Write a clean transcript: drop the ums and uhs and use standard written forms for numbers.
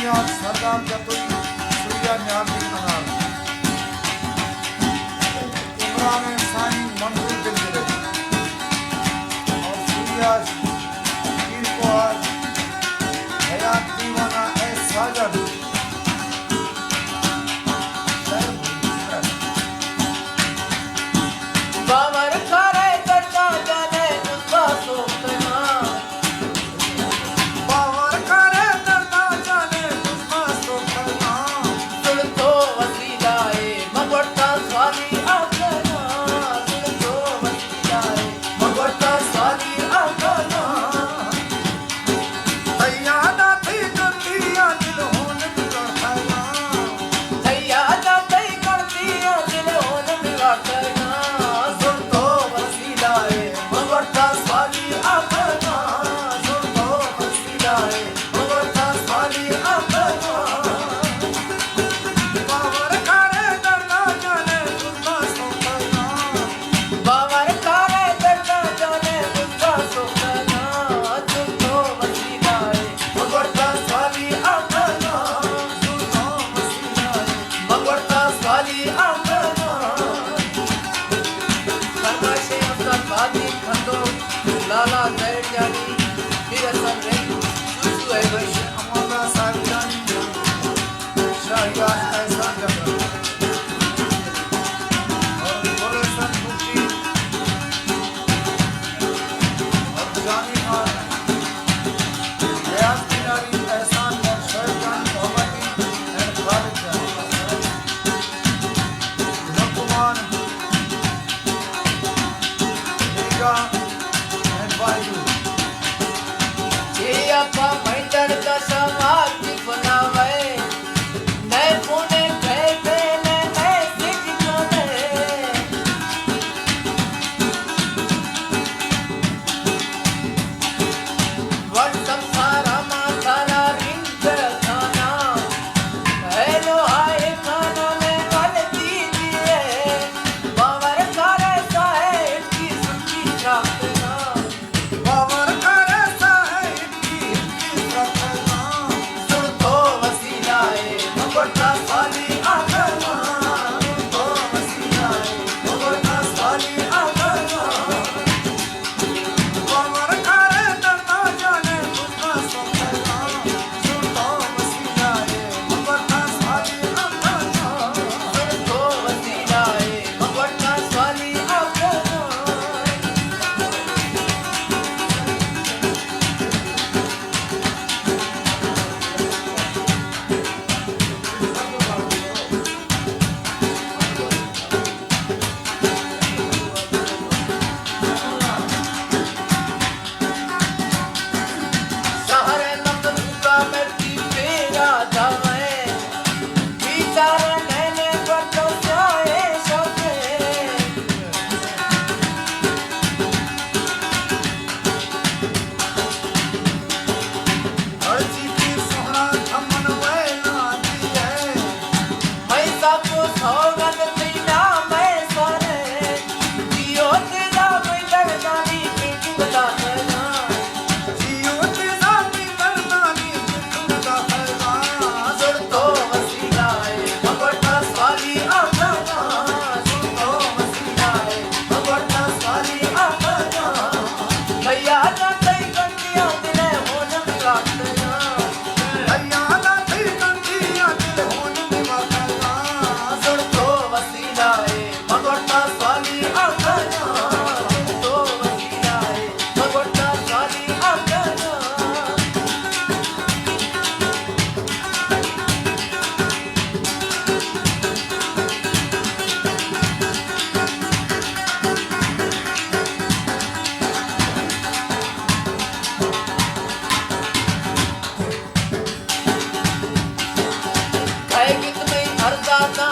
सरदार जतुई सूर्या न्यासी अनार इमरान सानी मंसूर दिलगिरे और सूर्या पीर को आज हयात दीवाना ए सागर बाबर करे करता जाने उसका सोचना बावर करे करता जाने उसका सोचना सुन तो वसीलाए मगवटा स्वामी आखना सुन तो वसीलाए मगवटा स्वामी आखना भैया ना थी करतिया दिल होन बिगड़ना थैया जाते करती दिल होन बिगड़ना सुन तो वसीलाए मगवटा स्वामी आखना सुन तो वसीलाए मगवटा स्वामी आखना बावर करे करता जाने उसका सोचना बाबर करे करता जाने उसका सोचना सुन तो वसीलाए मगवटा स्वामी आखना सुन तो वसीलाए मगवटा स्वामी आखना फरमाइशे अब्दुल कादिर खंडो लाला जैद जानी बिरसन रे सुसु है वैश्य अमोला साहिबानी शाहयान ऐसा जगह और गोरेसन मुक्ति और जानी मार हयात किनारी एहसान और शहजान मोहम्मदी एंड खालिद जान लुकमान लीगा एंड वायु जे आपा मैंडर का समाज बनावे नए पुणे कहते नए सिखने वन संसारा मातारा रिंग खाना हेलो हाय खाना में वाले दीजिए बाबर करे साहेब की सुखी प्रार्थना बावर करे साहिब की रखना सुन तो वसीलाए मगवटा स्वामी आखना सुन तो वसीलाए मगवटा स्वामी आखना बावर करे करता जाने उसका सोचना सुन तो वसीलाए मगवटा स्वामी आखना सुन तो वसीलाए मगवटा स्वामी आखना सहरे नंदुका में तेरा जावे विचार नैने बटो जाए सके अर्जी की सोहना थमन वैना दी है मैं सबको सौगंध देना मैं सारे जियो तेरा मैं डरदानी पिंकी बता देना जियो तेरा भी करनानी तुम का फैला सुन तो वसीलाए मगवटा स्वामी आखना सुन तो वसीलाए मगवटा स्वामी आखना भैया जाते कंटिया दिले होन बिगाड़ना भैया ना थी करतिया दिल होन बिगड़ना सुन तो वसीलाए मगवटा स्वामी आखना सुन तो वसीलाए मगवटा स्वामी आखना है कि तुम्हें अर्जा ना